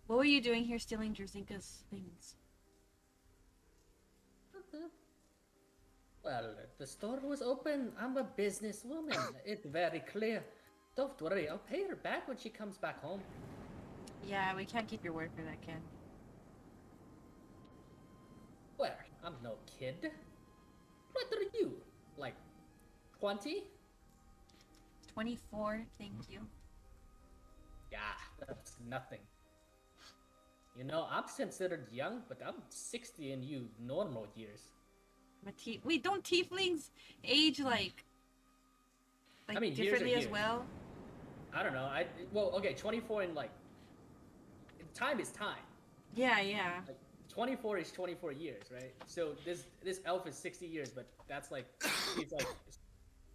What were you doing here stealing Jerzinka's things? Well, the store was open. I'm a businesswoman. It's very clear. Don't worry, I'll pay her back when she comes back home. Yeah, we can't keep your word for that, kid. Well, I'm no kid. What are you? Like 20? 24, thank you. Yeah, that's nothing. You know, I'm considered young, but I'm 60 in you normal years. Wait, don't tieflings age like I mean, differently years as well? I don't know. Well, okay, 24 in like time is time. Yeah, yeah. Like 24 is 24 years, right? So this elf is 60 years, but that's like he's like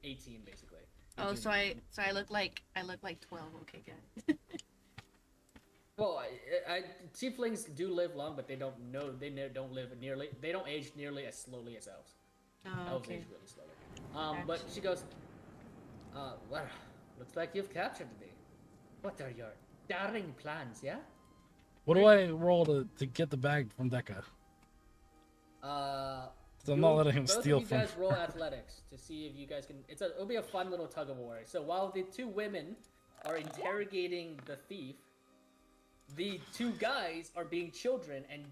18 basically. 18. Oh, so I look like 12. Okay, good. Well, tieflings do live long, but they don't age nearly as slowly as elves. Oh, Elves okay. age really slowly. But she goes, well, looks like you've captured me. What are your daring plans, yeah? What do I roll to get the bag from Deca? So I'm not letting him steal both of from you guys roll athletics to see if you guys can. It'll be a fun little tug of war. So while the two women are interrogating the thief, the two guys are being children and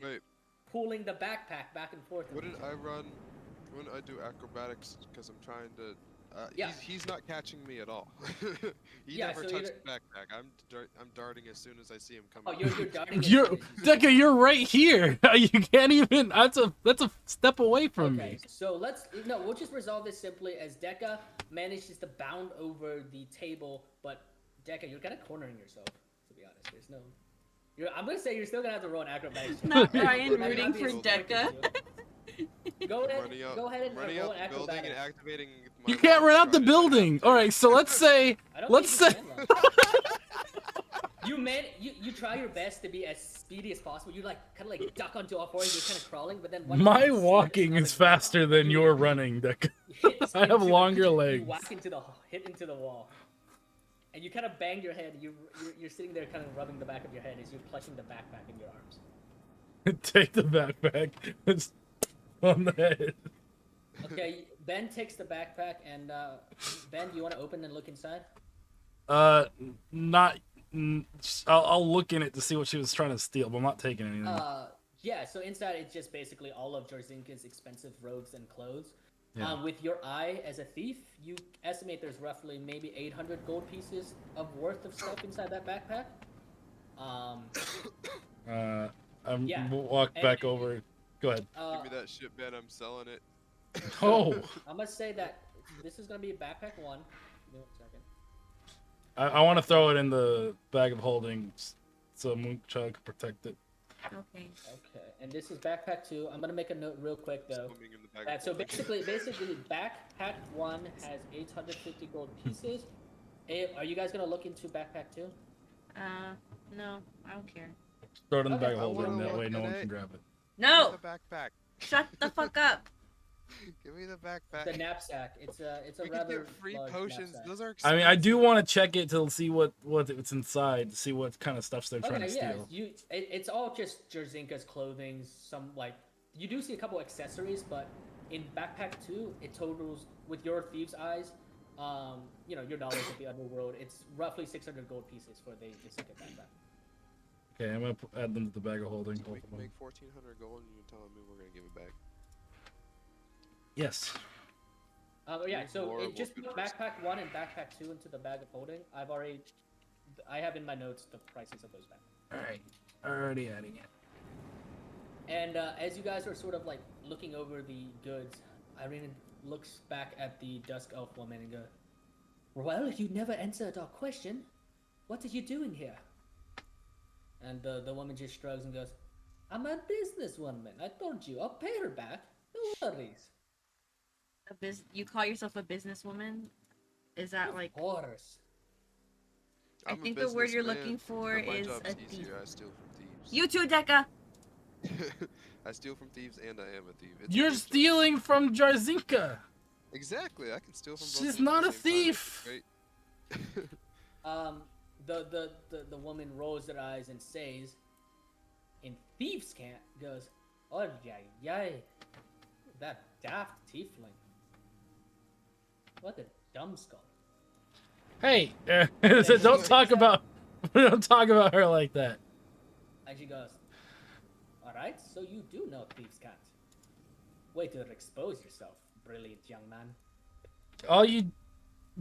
pulling the backpack back and forth. Wouldn't I run? Wouldn't I do acrobatics? Because I'm trying to. Yeah. He's not catching me at all. He Yeah, never so touched the backpack. I'm darting as soon as I see him come. Oh, you're darting. Deca, you're right here. You can't even. That's a step away from me. So we'll just resolve this simply as Deca manages to bound over the table, but Deca, you're kind of cornering yourself. To be honest, there's no. I'm gonna say you're still gonna have to roll an acrobatics. Not Ryan rooting for Deca. Go ahead and roll an acrobatics. Building and activating. You can't run out the building. All right, so let's say. You try your best to be as speedy as possible. You kind of duck onto all fours. You're kind of crawling, but then My walking is faster than your running, Deca. I have longer legs. You hit into the wall, and you kind of bang your head. You're sitting there, kind of rubbing the back of your head as you're clutching the backpack in your arms. Take the backpack. It's on the head. Okay, Ben takes the backpack, and Ben, do you want to open and look inside? Not. I'll look in it to see what she was trying to steal, but I'm not taking anything. Yeah. So inside, it's just basically all of Jarzinka's expensive robes and clothes. Yeah. With your eye as a thief, you estimate there's roughly maybe 800 gold pieces of worth of stuff inside that backpack. We'll walk back over. Go ahead. Give me that shit, Ben. I'm selling it. Oh. I must say that this is gonna be backpack 1. Give me 1 second. I want to throw it in the bag of holding so Moonchild can protect it. Okay. Okay, and this is backpack 2. I'm gonna make a note real quick though. So basically, backpack 1 has 850 gold pieces. Are you guys gonna look into backpack 2? No, I don't care. Throw it in the bag of holding. That way, no one can grab it. No. The backpack. Shut the fuck up. Give me the backpack. The knapsack. It's a we rather can get free potions. Knapsack. Those are. I mean, I do want to check it to see what's inside, to see what kind of stuff they're trying to steal. It's all just Jarzinka's clothing. You do see a couple accessories, but in backpack 2, it totals with your thieves' eyes. Your knowledge of the underworld. It's roughly 600 gold pieces for the second backpack. Okay, I'm gonna add them to the bag of holding. So we can make 1,400 gold, and you're telling me we're gonna give it back. Yes. Yeah. So just put backpack 1 and backpack 2 into the bag of holding. I have in my notes the prices of those backpacks. All right. Already adding it. And as you guys are sort of looking over the goods, Irene looks back at the Dusk Elf woman and goes, "Well, you never answered our question. What are you doing here?" And the woman just shrugs and goes, "I'm a businesswoman. I told you. I'll pay her back. No worries." You call yourself a businesswoman? Is that Of course. I think the word you're looking for is a thief. I steal from thieves. You too, Deca. I steal from thieves, and I am a thief. You're stealing from Jarzinka. Exactly. I can steal from. She's not a thief. The woman rolls her eyes and says, in Thieves' Cant goes, oh yay, that daft tiefling. What a dumb skull. Hey, don't talk about her like that. And she goes, alright, so you do know Thieves' Cant. Way to expose yourself, brilliant young man.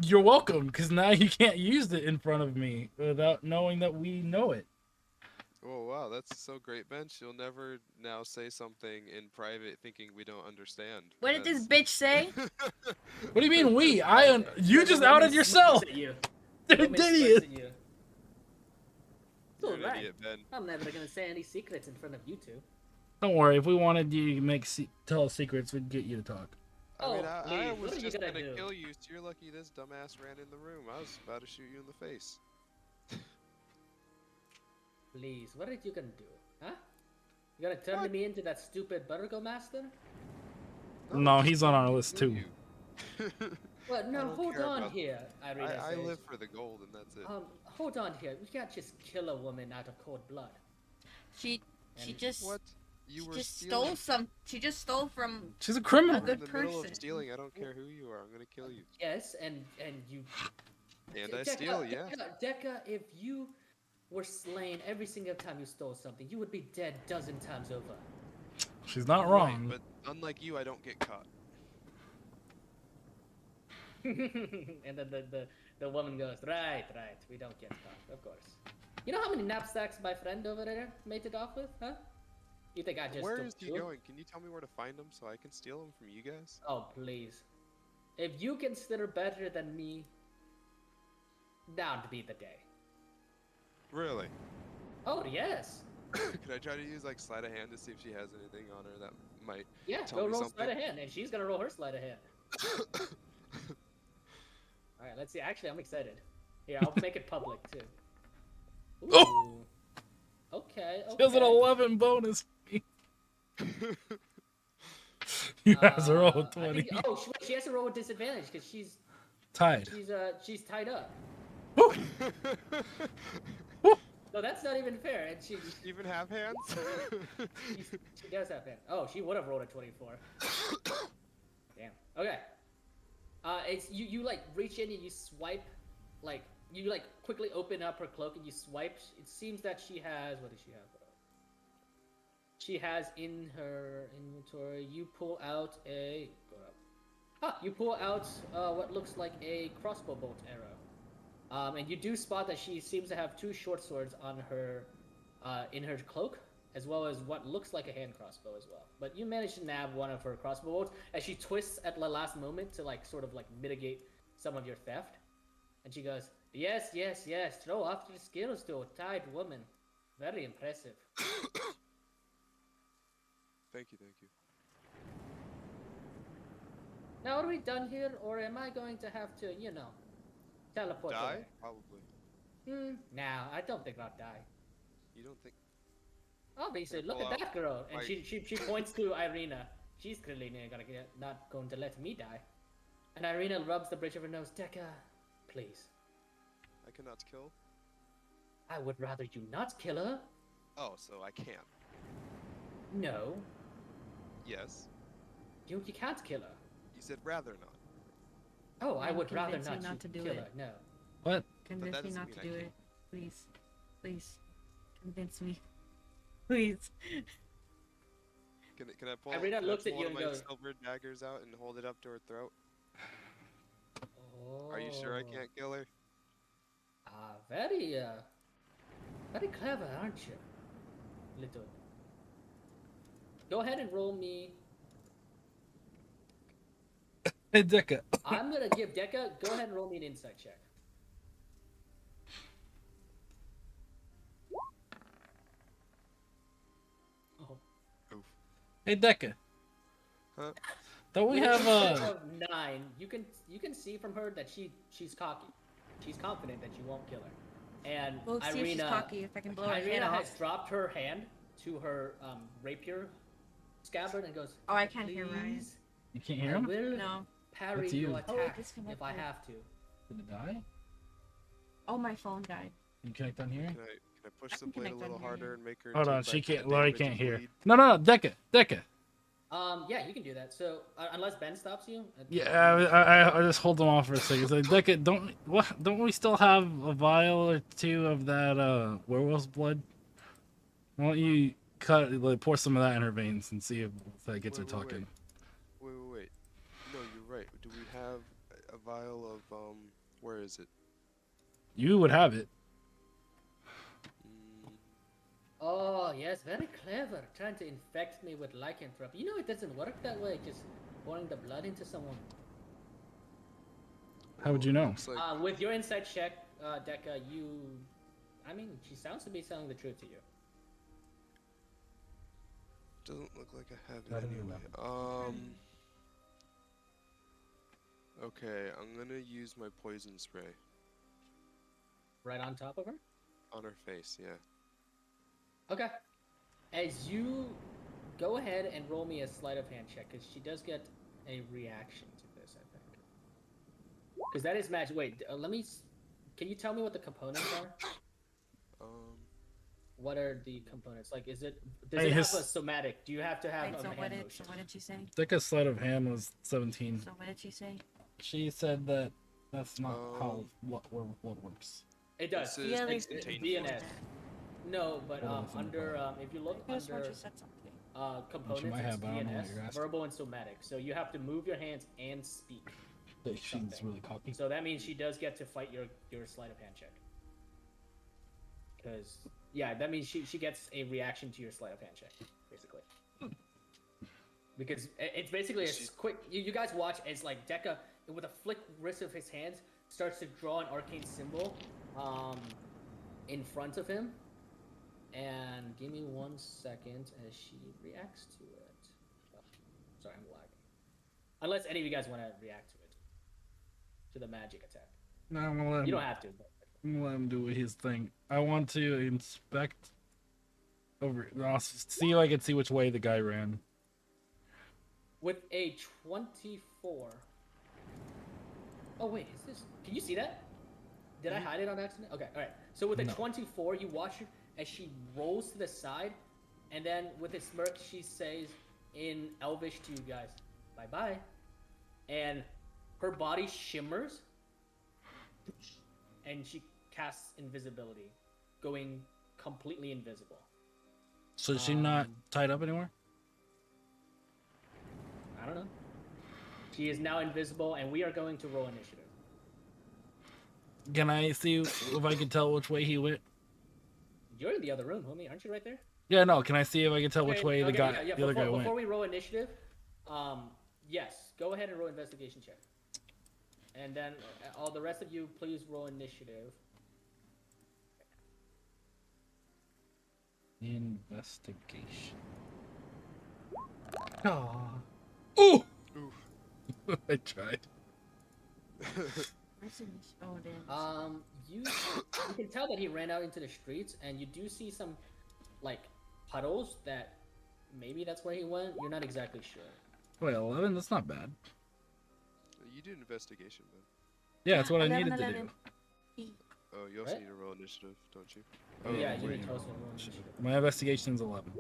You're welcome, because now you can't use it in front of me without knowing that we know it. Oh wow, that's so great, Bench. You'll never now say something in private thinking we don't understand. What did this That's- bitch say? What do you mean we? You The just woman outed yourself. smirks at you. You're The an woman smirks idiot. at you. It's You're an alright. idiot, Ben. I'm never gonna say any secrets in front of you two. Don't worry. If we wanted you to tell us secrets, we'd get you to talk. I mean, Oh, I please, was what are you just gonna gonna do? kill you, so you're lucky this dumbass ran in the room. I was about to shoot you in the face. Please, what are you gonna do? Huh? You gonna turn me into that stupid Burgo Master? No, just he's on wanted our to list kill too. you. Well, no, don't hold care on about- here, Irina I says. live for the gold, and that's it. Hold on here. We can't just kill a woman out of cold blood. She And just What? You were just stealing. She just stole from She's a a criminal. We're good in the middle person. of stealing. I don't care who you are. I'm gonna kill you. Yes, and you. And I steal, yeah. Deca, if you were slain every single time you stole something, you would be dead dozen times over. She's not Right, wrong. but unlike you, I don't get caught. And then the woman goes, right, we don't get caught, of course. You know how many knapsacks my friend over there made it off with, huh? You think I just Where took is he two? going? Can you tell me where to find him so I can steal him from you guys? Oh, please. If you consider better than me, now'd be the day. Really? Oh, yes. Could I try to use like sleight of hand to see if she has anything on her that might? Yeah, Tell go me roll something. sleight of hand, and she's gonna roll her sleight of hand. Alright, let's see. Actually, I'm excited. Here, I'll make it public, too. Ooh. Oh! Okay, She has an okay. 11 bonus. You guys are all I 20. think, she has to roll with disadvantage because Tied. she's tied up. Woo! No, that's not even fair. And she Even have hands? she does have hand. Oh, she would have rolled a 24. Damn. Okay. It's you like reach in and you swipe, like you like quickly open up her cloak and you swipe. It seems that she has, what does she have? She has in her inventory. You pull out a you pull out what looks like a crossbow bolt arrow. And you do spot that she seems to have two short swords on her, in her cloak, as well as what looks like a hand crossbow as well. But you manage to nab one of her crossbow bolts as she twists at the last moment to like sort of like mitigate some of your theft. And she goes, yes, throw off your skills to a tied woman. Very impressive. Thank you. Now are we done here, or am I going to have to, teleport Die? away? Probably. Nah, I don't think I'll die. You don't think? Obviously, Yeah, look pull at out. that girl, and Like- she points to Irina. She's clearly not going to let me die. And Irina rubs the bridge of her nose. Deca, please. I cannot kill. I would rather you not kill her. Oh, so I can. No, Yes. you can't kill her. You said rather not. Oh, I No, would rather convince me not, not you to do kill it. her. No. What? Convince me doesn't not mean to I do can't. it. Please. Please. Convince me. Please. Can I pull? Irina can I looks at pull you one and of my goes- silver daggers out and hold it up to her throat? Oh. Are you sure I can't kill her? Very clever, aren't you? Little. Go ahead and roll me. Hey, Deca. I'm gonna give Deca. Go ahead and roll me an insight check. Oh. Oof. Hey, Deca. Huh? Don't we With an have insight of 9, you can see from her that she's cocky. She's confident that you won't kill her. And We'll see if she's Irina, cocky, if I can blow her head Irina off. has dropped her hand to her rapier scabbard and goes, Oh, I can't hear Ryan. "Please, You can't I hear him? will No. parry That's you. your Oh, it attacks disconnected. if I have to." Did it die? Oh, my phone died. Can you connect on here? Can I push I the can blade a connect on little here, harder yeah. and make her Hold take on, she back the can't. Lori damage and can't hear. bleed? No, Deca. Yeah, you can do that. So unless Ben stops you. Yeah, I just hold them off for a second. It's like, Deca, don't we still have a vial or two of that werewolf's blood? Why don't you pour some of that in her veins and see if that gets her Wait, wait, talking? wait. No, you're right. Do we have a vial of where is it? You would have it. Mm, Oh yes, very clever. Trying to infect me with lycanthropy. You know it doesn't work that way. Just pouring the blood into someone. How would well, you it know? looks like With your insight check, Deca, I mean, she sounds to be telling the truth to you. doesn't look like I have I it don't anyway. remember. Okay, I'm gonna use my poison spray Right on top of her. on her face. Yeah. Okay. As you go ahead and roll me a sleight of hand check, because she does get a reaction to this, I think. Because that is magic. Wait, let me. Can you tell me what the components are? Um. What are the components? Like, is it does Hey, it have his- a somatic? Do you have to have Wait, a so hand motion? what did she say? Deca's sleight of hand was 17. So what did she say? She said that that's not how Um, what works. It does. This is Yeah, It's instantaneous. DNS. No, but What else in the under product? if you look I guess what under you said something. components, might it's have, but I don't know what DNS, you're asking. verbal and somatic. So you have to move your hands and speak. She's Something. really cocky. So that means she does get to fight your sleight of hand check. Because yeah, that means she gets a reaction to your sleight of hand check, basically. Because it's basically a quick. You guys watch as like Deca, with a flick wrist of his hands, starts to draw an arcane symbol, in front of him. And give me 1 second as she reacts to it. Oh, sorry, I'm lagging. Unless any of you guys want to react to it, to the magic attack. No, I'm gonna let him. You don't have to. But... I'm gonna let him do his thing. I want to inspect over. I'll see if I can see which way the guy ran. With a 24. Oh wait, is this? Can you see that? Did I hide it on accident? Okay, all right. So with a No. 24, you watch her as she rolls to the side, and then with a smirk, she says in Elvish to you guys, "Bye bye," and her body shimmers, and she casts invisibility, going completely invisible. So is she not Um, tied up anymore? I don't know. She is now invisible, and we are going to roll initiative. Can I see if I can tell which way he went? You're in the other room, homie. Aren't you right there? Yeah, no. Can I see if I can tell which Okay, way the okay, guy, the other guy before went? we roll initiative, yes, go ahead and roll investigation check. And then all the rest of you, please roll initiative. Investigation. Oh. Ooh! Oof. I tried. Oh damn. You can tell that he ran out into the streets, and you do see some like puddles that maybe that's where he went. You're not exactly sure. Wait, 11? That's not bad. You did investigation, man. Yeah, that's what I 11, needed to 11. do. Oh, you also Right? need to roll initiative, don't you? Oh, Yeah, yeah, you right. need to also roll initiative. My investigation's 11.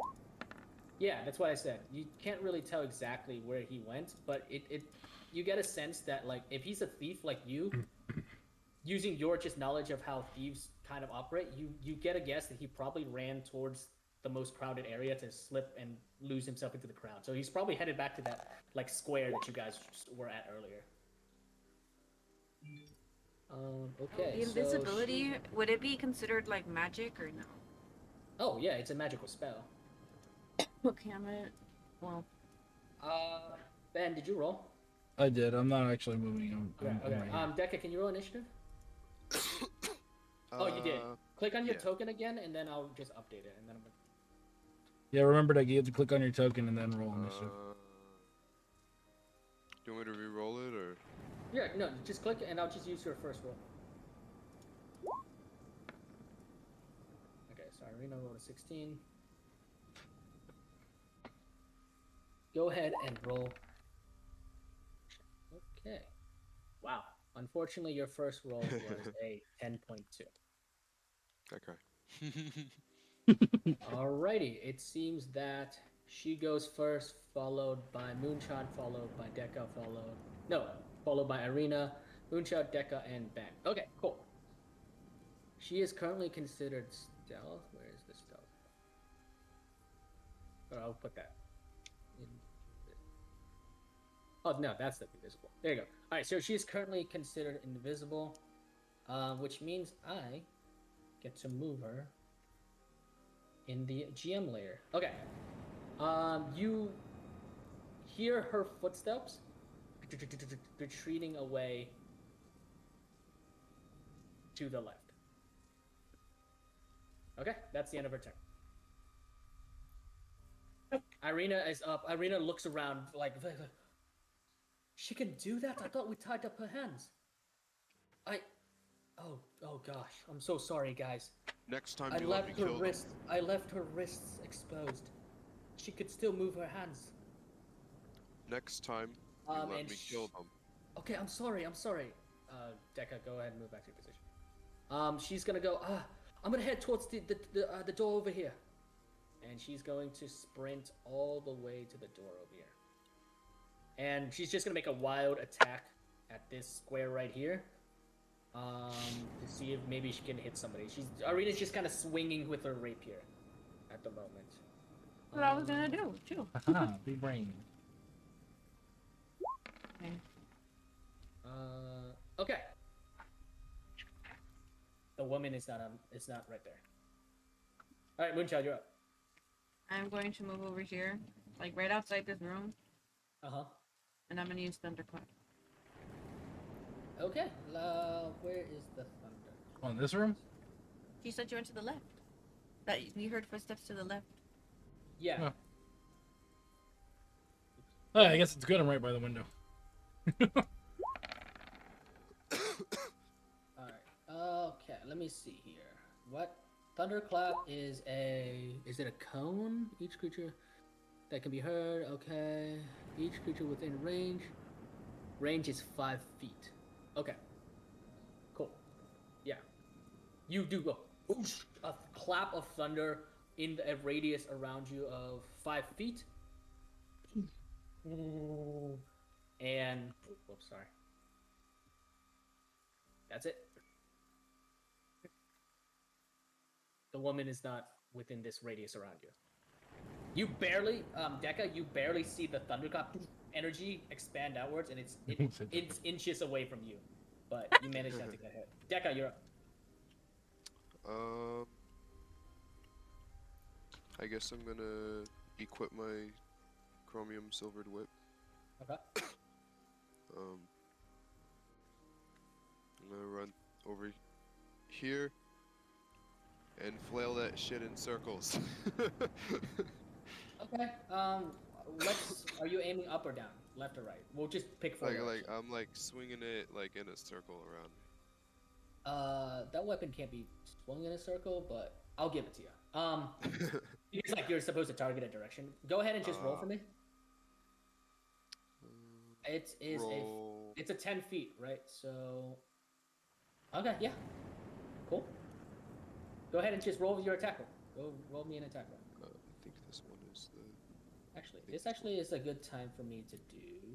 Yeah, that's what I said. You can't really tell exactly where he went, but you get a sense that like if he's a thief like you, using your just knowledge of how thieves kind of operate, you get a guess that he probably ran towards the most crowded area to slip and lose himself into the crowd. So he's probably headed back to that like square that you guys were at earlier. Okay. The so invisibility, would it be considered like magic or no? Oh yeah, it's a magical spell. Okay, I'm gonna. Well, Ben, did you roll? I did. I'm not actually moving. I'm Okay. right here. Decca, can you roll initiative? Oh, you did. Click on your token again, and then I'll just update it, and then I'm gonna... Yeah, remember that you have to click on your token and then roll initiative. Do you want me to re-roll it, or? Yeah, no, just click, and I'll just use your first roll. Okay, so Irina rolled a 16. Go ahead and roll. Okay. Wow. Unfortunately, your first roll was a 10.2. Okay. Alrighty, it seems that she goes first, followed by Moonshot, followed by Dekka, followed by Irina, Moonshot, Dekka, and Ben. Okay, cool. She is currently considered stealth. Where is the stealth? I'll put that. Oh no, that's the invisible. There you go. All right, so she's currently considered invisible, which means I get to move her in the GM layer. Okay. You hear her footsteps retreating away to the left. Okay, that's the end of her turn. Irina is up. Irina looks around like, she can do that? I thought we tied up her hands. Oh gosh, I'm so sorry, guys. Next time I you let me left her kill them. wrists. I left her wrists exposed. She could still move her hands. Next time you let me kill them. Okay, I'm sorry. Dekka, go ahead and move back to your position. She's gonna go. I'm gonna head towards the door over here, and she's going to sprint all the way to the door over here. And she's just gonna make a wild attack at this square right here. To see if maybe she can hit somebody. Irina's just kind of swinging with her rapier at the moment. That's what I was gonna do too. Haha, big brain. Okay. Okay. The woman is not right there. All right, Moonchild, you're up. I'm going to move over here, like right outside this room, and I'm gonna use Thunderclap. Okay. Where is the thunder? Oh, in this room? She said you went to the left. That we heard footsteps to the left. Yeah. Oh. Oh, I guess it's good. I'm right by the window. All right. Okay. Let me see here. What? Thunderclap is a. Is it a cone? Each creature that can be heard. Okay. Each creature within range. Range is 5 feet. Okay. Cool. Yeah. You do go a clap of thunder in a radius around you of 5 feet. And whoops, sorry. That's it. The woman is not within this radius around you. You barely, Dekka, you barely see the thunderclap energy expand outwards, and it's inches away from you. But you managed not to get hit. Dekka, you're up. I guess I'm gonna equip my chromium silvered whip. Okay. I'm gonna run over here and flail that shit in circles. Okay. Are you aiming up or down, left or right? We'll just pick four. like I'm like swinging it like in a circle around. That weapon can't be swung in a circle, but I'll give it to you. It's like you're supposed to target a direction. Go ahead and just roll for me. It's a 10 feet, right? So, okay, yeah, cool. Go ahead and just roll your attack roll. Go roll me an attack roll. I think this one is the. Actually, this actually is a good time for me to do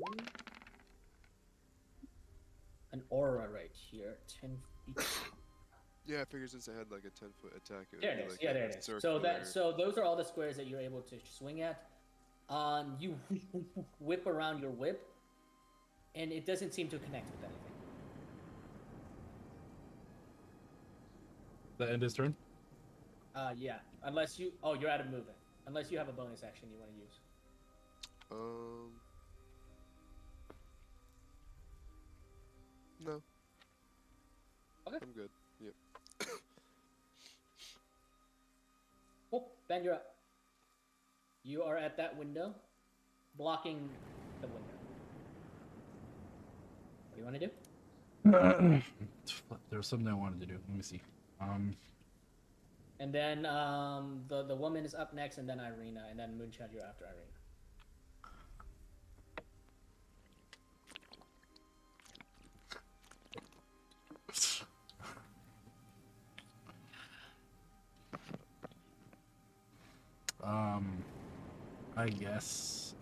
an aura right here. 10 feet. Yeah, I figured since I had like a 10-foot attack, it would There be it is. like Yeah, a there it is. circular- So those are all the squares that you're able to swing at. You whip around your whip, and it doesn't seem to connect with anything. That end his turn? Yeah. Unless you. Oh, you're out of movement. Unless you have a bonus action you want to use. No. Okay. I'm good. Yep. Oh, Ben, you're up. You are at that window, blocking the window. What do you want to do? There was something I wanted to do. Let me see. And then the woman is up next, and then Irina, and then Moonshot, you're after Irina. I guess.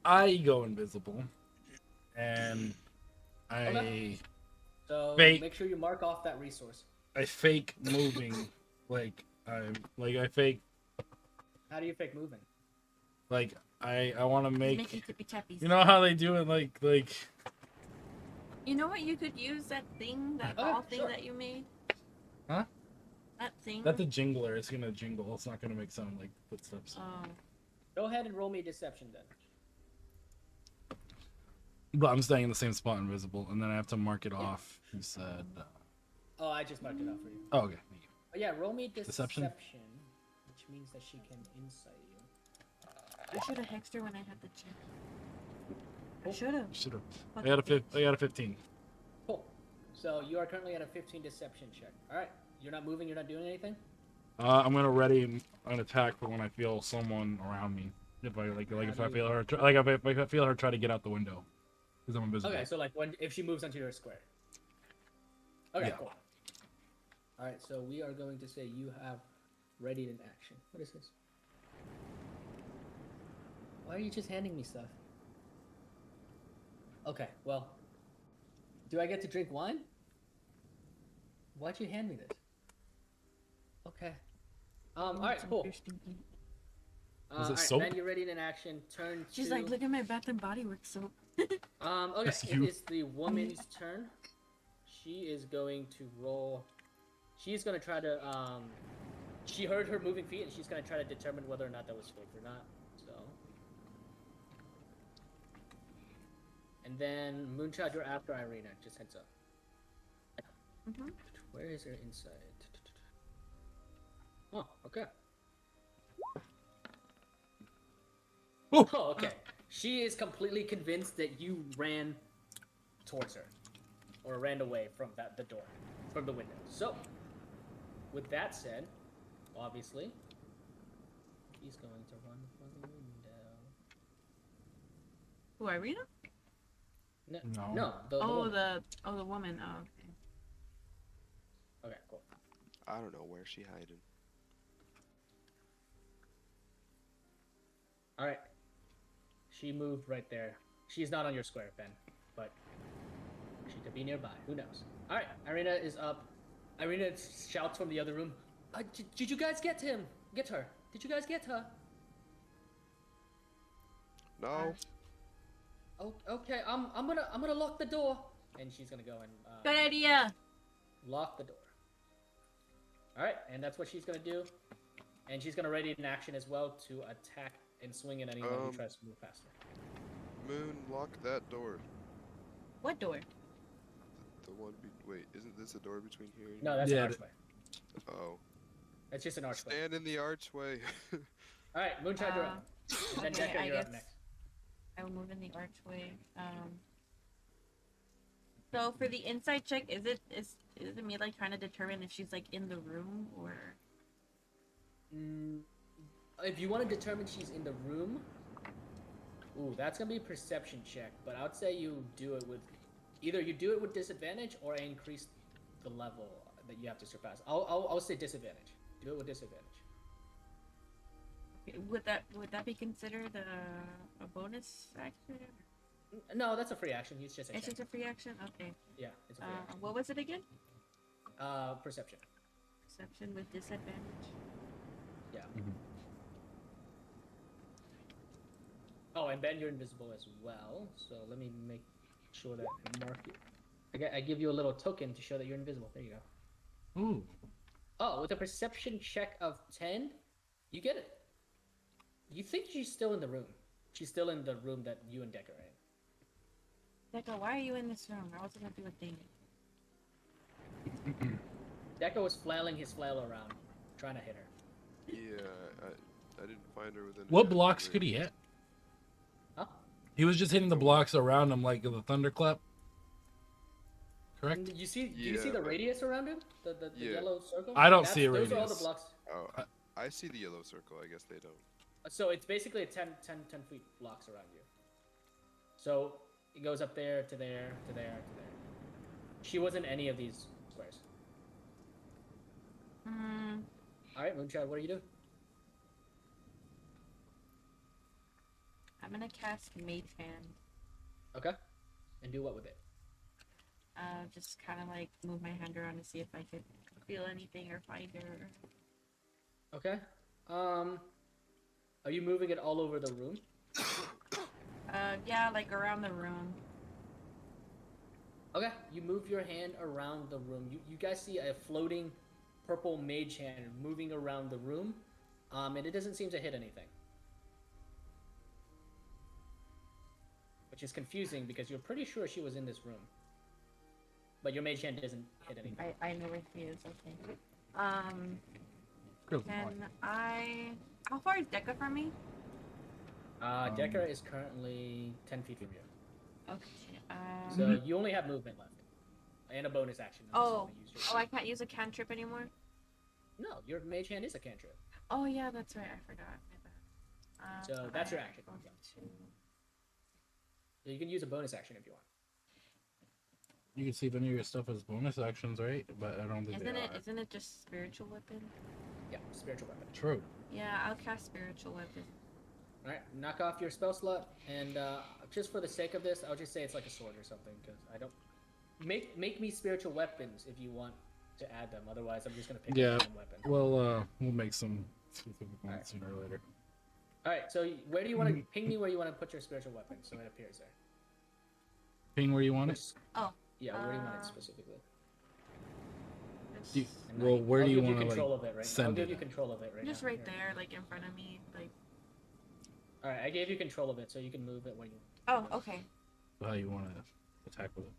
I go invisible, and I Okay. So fake. make sure you mark off that resource. I fake moving, I fake How do you fake moving? I want to He's make. making tippy tappies. You know how they do it, like. You know what? You could use that thing, that Okay, ball thing sure. that you made. Huh? That thing. That's a jingler. It's gonna jingle. It's not gonna make sound like footsteps. Oh. Go ahead and roll me deception then. But I'm staying in the same spot, invisible, and then I have to mark it off. You said. Oh, I just marked it off for you. Oh, okay. Thank you. Oh, yeah, roll me deception, Deception? which means that she can insight you. I should have hexed her when I had the check. I should have. Should have. I got a 15. Cool. So you are currently at a 15 deception check. All right. You're not moving. You're not doing anything. I'm gonna ready an attack for when I feel someone around me. If I if I feel her, if I feel her try to get out the window, because I'm invisible. Okay. So like if she moves onto your square. Okay. Yeah. Cool. All right. So we are going to say you have readied an action. What is this? Why are you just handing me stuff? Okay. Well. Do I get to drink wine? Why'd you hand me this? Okay. All right, cool. You're stinky. Is it Alright, soap? then you're ready in action. Turn She's to... like, look at my Bath and Body Works soap. Okay, That's it you. is the woman's turn. She is going to roll... She's going to try to, She heard her moving feet, and she's going to try to determine whether or not that was fake or not. So... And then, Moonchild, you're after Irina. Just heads up. Mm-hmm. Where is her insight? Oh, okay. Oh. Oh, okay. She is completely convinced that you ran towards her, or ran away from the door, from the window. So, with that said, obviously, he's going to run from the window. Who, Irina? No. The woman. The woman. Oh, okay. Okay, cool. I don't know where she hiding. All right. She moved right there. She's not on your square, Ben, but she could be nearby. Who knows? All right, Irina is up. Irina shouts from the other room. Did you guys get him? Get her? Did you guys get her? No. Oh, okay. I'm gonna lock the door, and she's gonna go and Good idea. lock the door. All right, and that's what she's gonna do, and she's gonna ready an action as well to attack and swing at anyone who tries to move past her. Moon, lock that door. What door? The one. Wait, isn't this a door between here and No, here? that's Yeah, an archway. Oh. That's just an archway. Stand in the archway. All right, Moonchild, you're up. And then Okay, Deca, I you're up guess next. I will move in the archway. So for the inside check, is it me like trying to determine if she's like in the room or? If you want to determine she's in the room, ooh, that's gonna be a perception check. But I would say you do it with either you do it with disadvantage or increase the level that you have to surpass. I'll say disadvantage. Do it with disadvantage. Would that be considered a bonus action? No, that's a free action. It's just a It's check. just a free action. Okay. Yeah, it's a free action. What was it again? Perception. Perception with disadvantage. Yeah. Oh, and Ben, you're invisible as well. So let me make sure that I mark you. I give you a little token to show that you're invisible. There you go. Ooh. Oh, with a perception check of 10, you get it. You think she's still in the room. She's still in the room that you and Deca are in. Deca, why are you in this room? I wasn't gonna do a thing. Deca was flailing his flail around, trying to hit her. Yeah, I didn't find her within. What blocks could he hit? Huh? He was just hitting the blocks around him like the thunderclap. Correct? Do you see Yeah, the but- radius around him? The Yeah. yellow circle? I don't see a Those are all the radius. blocks. Oh, I see the yellow circle. I guess they don't. So it's basically a 10 feet blocks around you. So it goes up there to there to there to there. She wasn't any of these squares. Hmm. All right, Moonchild, what do you do? I'm gonna cast Mage Hand. Okay. And do what with it? Just kind of like move my hand around to see if I could feel anything or find her. Okay. Are you moving it all over the room? Yeah, like around the room. Okay. You move your hand around the room. You guys see a floating purple mage hand moving around the room, and it doesn't seem to hit anything. Which is confusing because you're pretty sure she was in this room. But your mage hand doesn't hit anything. I know where she is, okay. Girl's Can fine. I... How far is Deca from me? Decker is currently 10 feet from you. Okay, So you only have movement left. And a bonus action. unless you Oh. wanna use your- Oh, I can't use a cantrip anymore? No, your mage hand is a cantrip. Oh, yeah, that's right, I forgot. My bad. So that's your action. Going to... So you can use a bonus action if you want. You can save any of your stuff as bonus actions, right? But I don't think they are. Isn't it just spiritual weapon? Yeah, spiritual weapon. True. Yeah, I'll cast spiritual weapon. Alright, knock off your spell slot, and just for the sake of this, I'll just say it's like a sword or something, because I don't... Make me spiritual weapons if you want to add them, otherwise I'm just going to pick a random weapon. Well, we'll make some specific ones sooner or later. Alright, so where do you want to... Ping me where you want to put your spiritual weapon, so it appears there. Ping where you want it? Oh. Yeah, where do you want it specifically? Do you, And well, where do you want to control like of it right now. I'll send give it? you control of it right Just now. right there, like in front of me, like... Alright, I gave you control of it, so you can move it when you... Oh, okay. How you want to attack with it?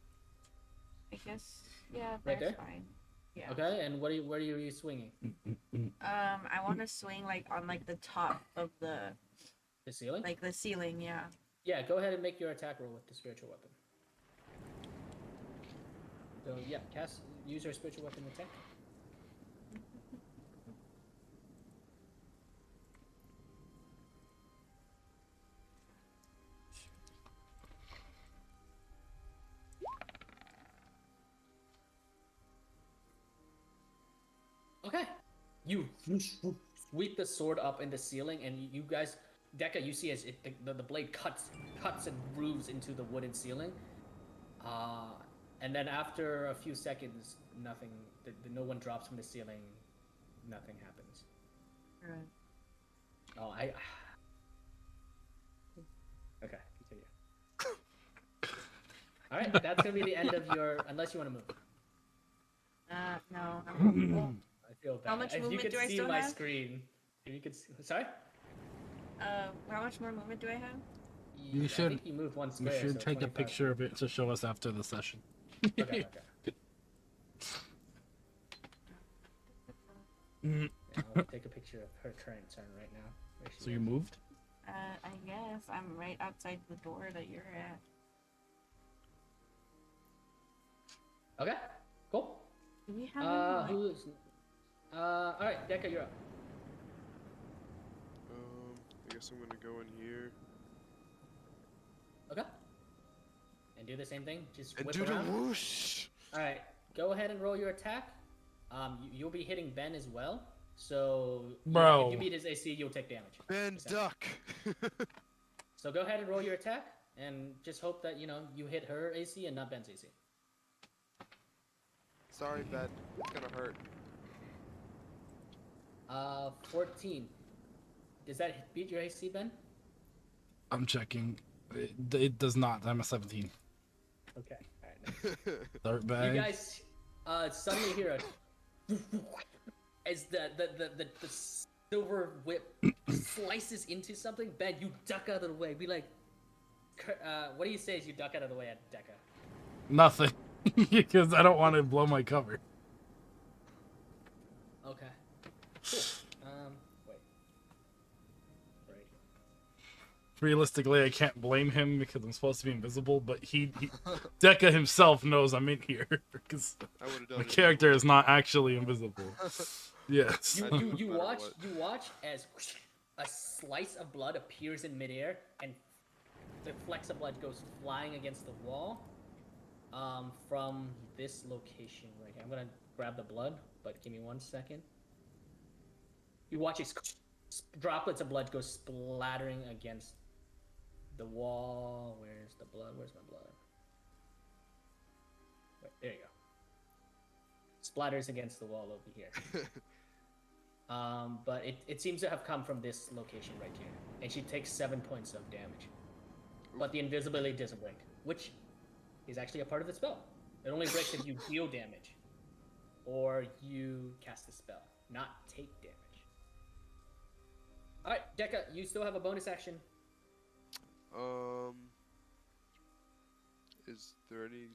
I guess, yeah, Right that's there? fine. Yeah. Okay, and where are you swinging? I want to swing, like, on, like, the top of the... The ceiling? Like, the ceiling, yeah. Yeah, go ahead and make your attack roll with the spiritual weapon. So yeah, use your spiritual weapon attack. Okay. You sweep the sword up in the ceiling, and you guys, Deca, you see as the blade cuts and grooves into the wooden ceiling. And then after a few seconds, nothing. No one drops from the ceiling. Nothing happens. Right. Oh, Okay, continue. All right, that's gonna be the end of your. Unless you want to move. No. I'm... I feel bad. How much if you movement could do I see still my have? screen, if you could. Sorry. How much more movement do I have? You I should- think you moved one You square. should so take a 25. picture of it to show us after the session. Okay. Yeah, I'll take a picture of her current turn right now. Where she So you is. moved? I guess I'm right outside the door that you're at. Okay. Cool. Do we have any, like... Who's? All right, Deca, you're up. I guess I'm gonna go in here Okay. And do the same thing. Just and whip do the around. whoosh. All right. Go ahead and roll your attack. You'll be hitting Ben as well. So Bro. if you beat his AC, you'll take damage. Ben, essentially. duck. So go ahead and roll your attack, and just hope that you hit her AC and not Ben's AC. Sorry, Ben. It's gonna hurt. 14. Does that beat your AC, Ben? I'm checking. It does not. I'm a 17. Okay. All right. Dirt bag. You guys suddenly hear a as the silver whip slices into something. Ben, you duck out of the way. Be like, what do you say as you duck out of the way at Deca? Nothing. Because I don't want to blow my cover. Okay. Cool. Wait. Right. Realistically, I can't blame him because I'm supposed to be invisible, but Deca himself knows I'm in here because I would have done my it. character is not actually invisible. Yes. I don't You know watch what. you watch as a slice of blood appears in midair and the flecks of blood goes flying against the wall. from this location right here. I'm gonna grab the blood, but give me 1 second. You watch it, droplets of blood go splattering against the wall. Where's the blood? Where's my blood? Wait, there you go. Splatters against the wall over here. But it seems to have come from this location right here. And she takes 7 points of damage. But the invisibility doesn't break, which is actually a part of the spell. It only breaks if you deal damage or you cast a spell, not take damage. All right, Dekka, you still have a bonus action. Is there any?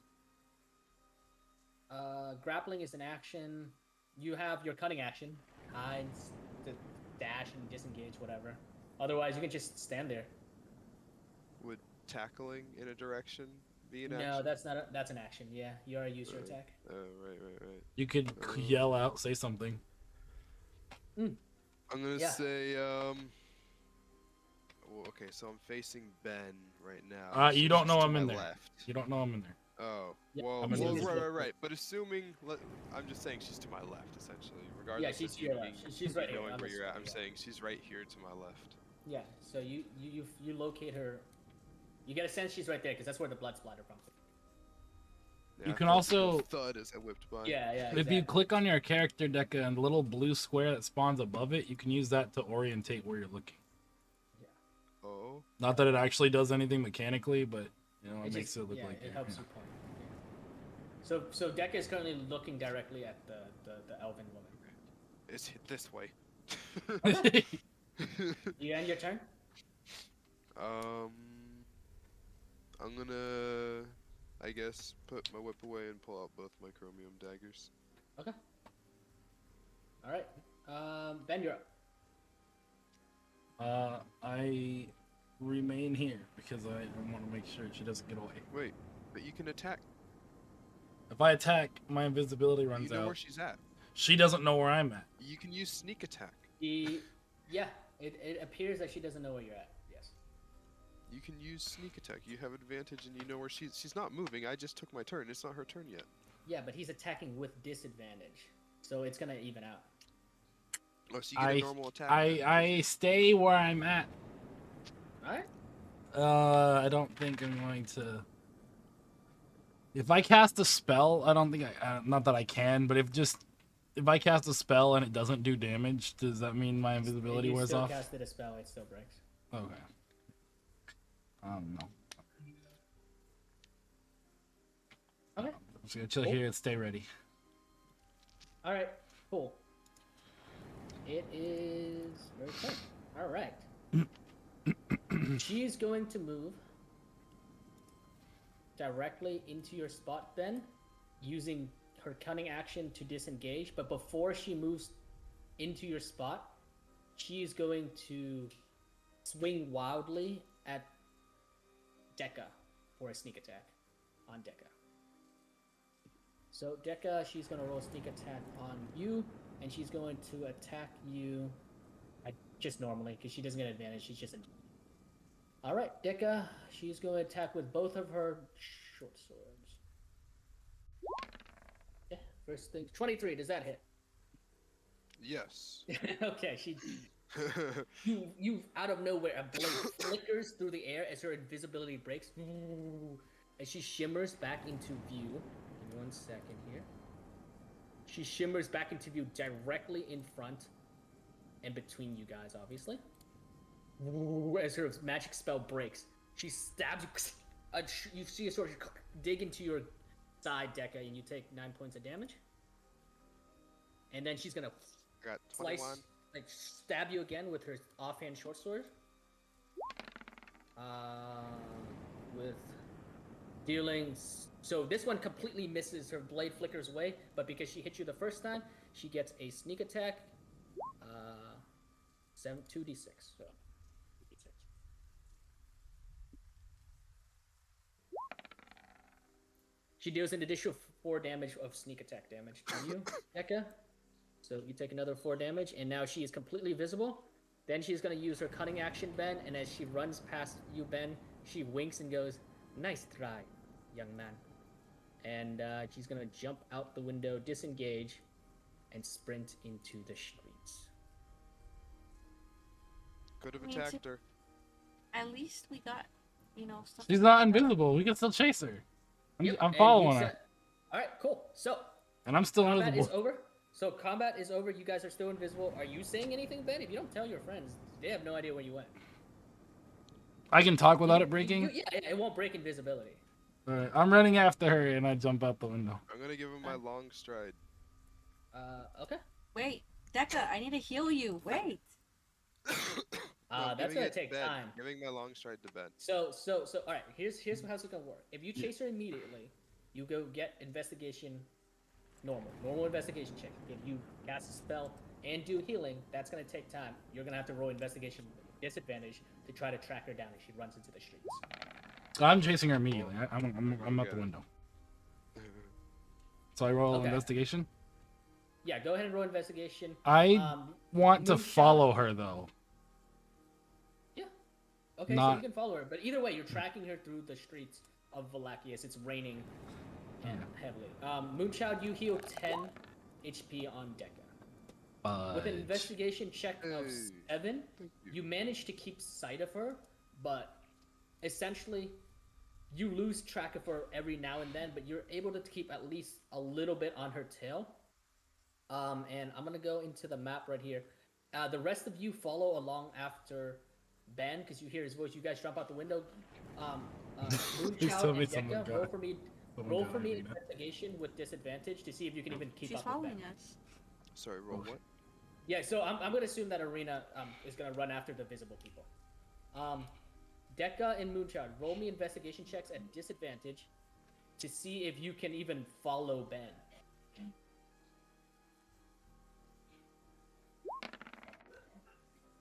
Grappling is an action. You have your cutting action, hide, dash, and disengage, whatever. Otherwise, you can just stand there. Would tackling in a direction be an action? No, that's not. That's an action. Yeah, you already used your attack. Oh, right. You could yell out, say something. I'm gonna say, well, okay, so I'm facing Ben right now. You so don't she's know to I'm my in there. left. You don't know I'm in there. Oh, Yeah, well, I'm in this right. But assuming, I'm just saying she's to my left, essentially. Regardless Yeah, she's of to your you left. being- She's right here. knowing on where this you're at, side, I'm yeah. saying she's right here to my left. Yeah. So you locate her. You get a sense she's right there because that's where the blood splatter from. Yeah, You I can felt the also- thud as I whipped by. Yeah. If you click on your character deck and the little blue square that spawns above it, you can use that to orientate where you're looking. Oh. Not that it actually does anything mechanically, but it makes just, it look yeah, like it helps you point. Yeah. So Dekka is currently looking directly at the elven woman. It's hit this way. You end your turn. I'm gonna, I guess, put my whip away and pull out both my chromium daggers. Okay. All right. Ben, you're up. I remain here because I want to make sure she doesn't get away. Wait, but you can attack. If I attack, my invisibility runs You know out. where she's at. She doesn't know where I'm at. You can use sneak attack. Yeah. It appears that she doesn't know where you're at. Yes. You can use sneak attack. You have advantage and you know where she's not moving. I just took my turn. It's not her turn yet. Yeah, but he's attacking with disadvantage, so it's gonna even out. Oh, so you get a normal attack. I stay where I'm at. All right. I don't think I'm going to. If I cast a spell, I don't think not that I can, but if I cast a spell and it doesn't do damage, does that mean my invisibility wears off? If you still casted a spell, it still breaks. Okay. No. Okay. I'm just gonna chill here and stay ready. All right. Cool. It is your turn. All right. She's going to move directly into your spot, Ben, using her cunning action to disengage. But before she moves into your spot, she is going to swing wildly at Dekka for a sneak attack on Dekka. So Dekka, she's going to roll a sneak attack on you, and she's going to attack you just normally because she doesn't get advantage. She's just all right, Dekka. She's going to attack with both of her short swords. Yeah, first thing. 23. Does that hit? Yes. Okay. You out of nowhere, a blade flickers through the air as her invisibility breaks, and she shimmers back into view. Give me 1 second here. She shimmers back into view directly in front and between you guys, obviously. As her magic spell breaks, she stabs you. You see a sword dig into your side, Dekka, and you take 9 points of damage. And then she's gonna Got 21. slice, stab you again with her offhand short sword. With dealing. So this one completely misses. Her blade flickers away, but because she hit you the first time, she gets a sneak attack. 2d6. So. 2d6. She deals an additional 4 damage of sneak attack damage to you, Dekka. So you take another 4 damage, and now she is completely visible. Then she's going to use her cunning action, Ben, and as she runs past you, Ben, she winks and goes, "Nice try, young man." and she's gonna jump out the window, disengage, and sprint into the streets. Could have I mean, attacked her. At least we got, stuff. She's not invisible. We can still chase her. Yep, I'm and following her. All right, cool. So And I'm still combat invisible. is over. So combat is over. You guys are still invisible. Are you saying anything, Ben? If you don't tell your friends, they have no idea where you went. I can talk without it breaking? Yeah, it won't break invisibility. Alright, I'm running after her and I jump out the window. I'm gonna give him my long stride. Okay. Wait, Deca, I need to heal you. Wait. No, That's giving gonna it to take Ben. time. Giving my long stride to Ben. So, all right. Here's how's it gonna work. If you chase her immediately, you go get investigation, normal investigation check. If you cast a spell and do healing, that's gonna take time. You're gonna have to roll investigation disadvantage to try to track her down as she runs into the streets. I'm chasing her immediately. I'm out the window. So I roll investigation? Yeah, go ahead and roll investigation. I want to Moonshot- follow her though. Yeah. Okay, so you can follow her, but either way, you're tracking her through the streets of Valachius. It's raining heavily. Moonchild, you heal 10 HP on Deca. With an investigation check of 7, you manage to keep sight of her, but essentially you lose track of her every now and then, but you're able to keep at least a little bit on her tail. And I'm gonna go into the map right here. The rest of you follow along after Ben, because you hear his voice. You guys jump out the window. Moonchild and Deca, roll for me investigation with disadvantage to see if you can even keep She's up with following Ben. us. Sorry, roll what? Yeah, so I'm gonna assume that Arena is gonna run after the visible people. Deca and Moonchild, roll me investigation checks at disadvantage to see if you can even follow Ben.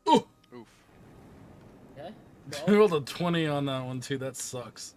Ooh! Oof. Okay. I rolled a 20 on that one too. That sucks.